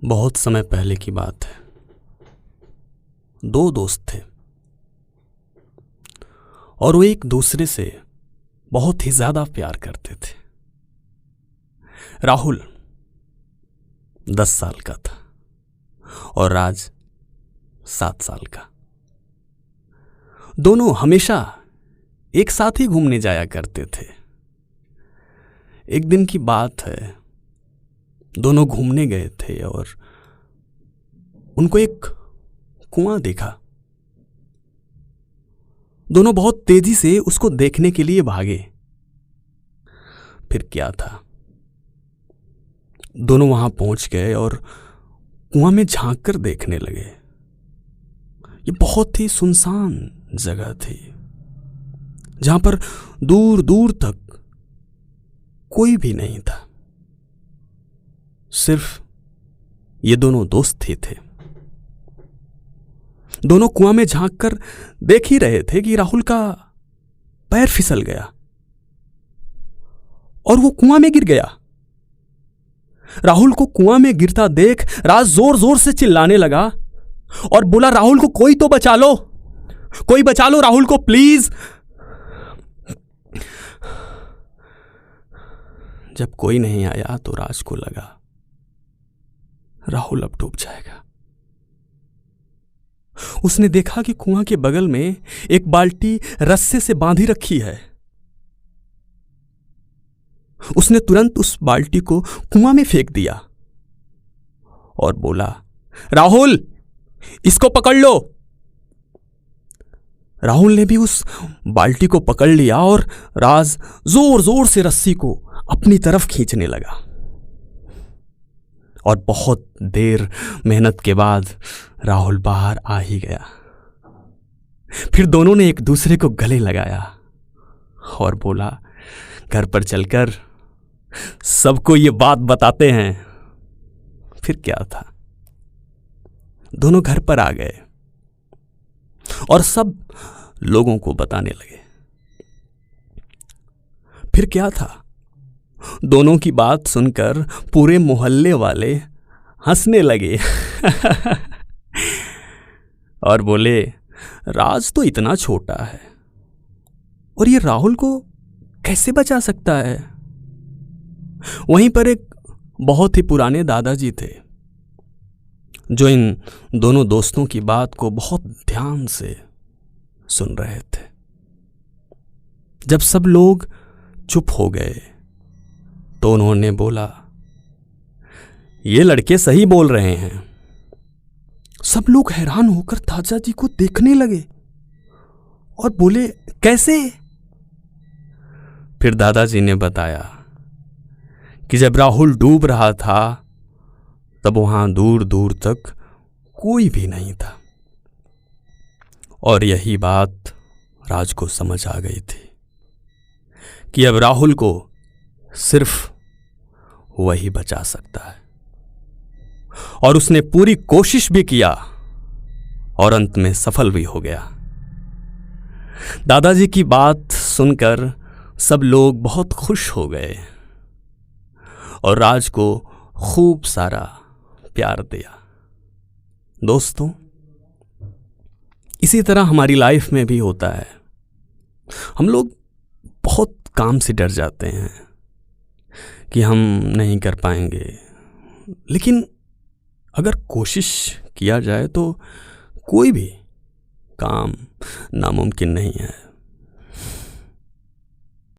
बहुत समय पहले की बात है। दो दोस्त थे और वो एक दूसरे से बहुत ही ज्यादा प्यार करते थे। राहुल 10 साल का था और राज 7 साल का। दोनों हमेशा एक साथ ही घूमने जाया करते थे। एक दिन की बात है, दोनों घूमने गए थे और उनको एक कुआं देखा। दोनों बहुत तेजी से उसको देखने के लिए भागे। फिर क्या था, दोनों वहां पहुंच गए और कुआं में झांक कर देखने लगे। ये बहुत ही सुनसान जगह थी जहां पर दूर दूर तक कोई भी नहीं था। सिर्फ ये दोनों दोस्त ही थे। दोनों कुआं में झांक कर देख ही रहे थे कि राहुल का पैर फिसल गया और वो कुआं में गिर गया। राहुल को कुआं में गिरता देख राज जोर जोर से चिल्लाने लगा और बोला, राहुल को कोई तो बचा लो, कोई बचा लो राहुल को प्लीज। जब कोई नहीं आया तो राज को लगा राहुल अब डूब जाएगा। उसने देखा कि कुआं के बगल में एक बाल्टी रस्से से बांधी रखी है। उसने तुरंत उस बाल्टी को कुआं में फेंक दिया और बोला, राहुल इसको पकड़ लो। राहुल ने भी उस बाल्टी को पकड़ लिया और राज जोर जोर से रस्सी को अपनी तरफ खींचने लगा और बहुत देर मेहनत के बाद राहुल बाहर आ ही गया। फिर दोनों ने एक दूसरे को गले लगाया और बोला, घर पर चलकर सबको ये बात बताते हैं। फिर क्या था, दोनों घर पर आ गए और सब लोगों को बताने लगे। फिर क्या था, दोनों की बात सुनकर पूरे मोहल्ले वाले हंसने लगे और बोले, राज तो इतना छोटा है और ये राहुल को कैसे बचा सकता है। वहीं पर एक बहुत ही पुराने दादाजी थे जो इन दोनों दोस्तों की बात को बहुत ध्यान से सुन रहे थे। जब सब लोग चुप हो गए तो उन्होंने बोला, ये लड़के सही बोल रहे हैं। सब लोग हैरान होकर दादाजी को देखने लगे और बोले, कैसे? फिर दादाजी ने बताया कि जब राहुल डूब रहा था तब वहां दूर दूर तक कोई भी नहीं था और यही बात राज को समझ आ गई थी कि अब राहुल को सिर्फ वही बचा सकता है। और उसने पूरी कोशिश भी किया और अंत में सफल भी हो गया। दादाजी की बात सुनकर सब लोग बहुत खुश हो गए और राज को खूब सारा प्यार दिया। दोस्तों, इसी तरह हमारी लाइफ में भी होता है। हम लोग बहुत काम से डर जाते हैं कि हम नहीं कर पाएंगे, लेकिन अगर कोशिश किया जाए तो कोई भी काम नामुमकिन नहीं है।